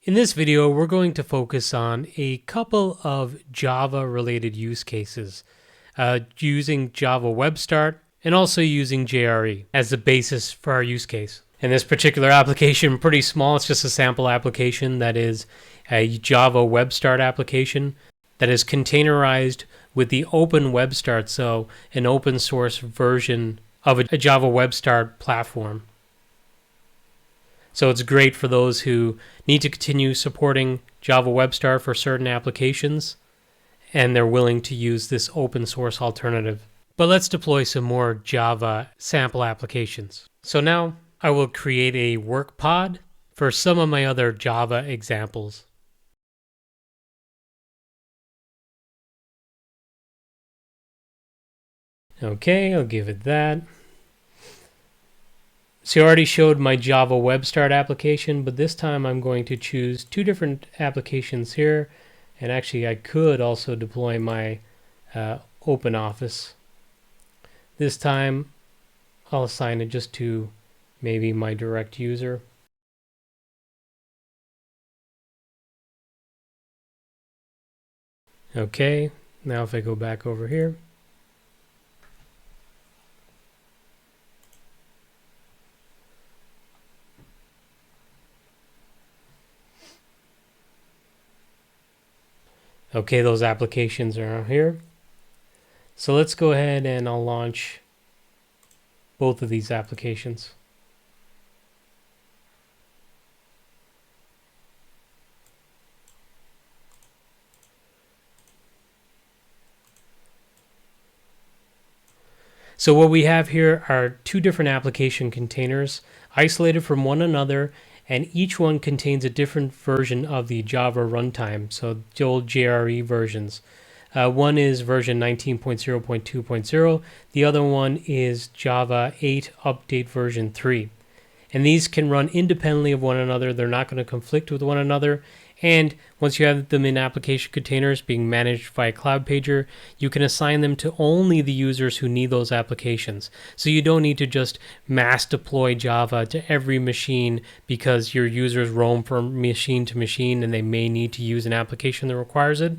In this video, we're going to focus on a couple of Java-related use cases, using Java Web Start and also using JRE as the basis for our use case. In this particular application, pretty small, it's just a sample application that is a Java Web Start application that is containerized with the Open Web Start, so an open source version of a Java Web Start platform. So it's great for those who need to continue supporting Java Web Start for certain applications, and they're willing to use this open source alternative. But let's deploy some more Java sample applications. So now I will create a work pod for some of my other Java examples. Okay, I'll give it that. So I already showed my Java Web Start application, but this time I'm going to choose two different applications here. And actually I could also deploy my Open Office. This time I'll assign it just to maybe my direct user. Okay, now if I go back over here. Okay, those applications are here. So let's go ahead and I'll launch both of these applications. So what we have here are two different application containers isolated from one another, and each one contains a different version of the Java runtime, so the old JRE versions. One is version 19.0.2.0, the other one is Java 8 update version 3. And these can run independently of one another, they're not going to conflict with one another, and once you have them in application containers being managed by Cloudpaging, you can assign them to only the users who need those applications. So you don't need to just mass deploy Java to every machine because your users roam from machine to machine and they may need to use an application that requires it,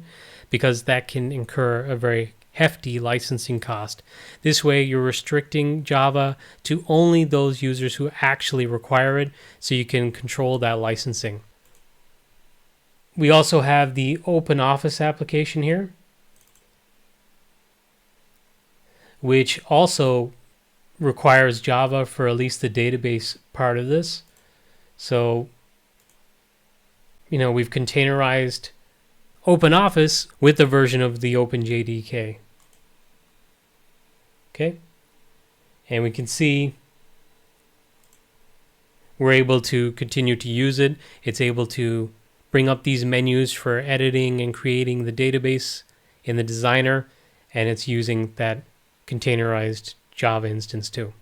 because that can incur a very hefty licensing cost. This way you're restricting Java to only those users who actually require it, so you can control that licensing. We also have the Open Office application here, which also requires Java for at least the database part of this. So, we've containerized Open Office with the version of the OpenJDK. Okay, and we can see we're able to continue to use it. It's able to bring up these menus for editing and creating the database in the designer, and it's using that containerized Java instance too.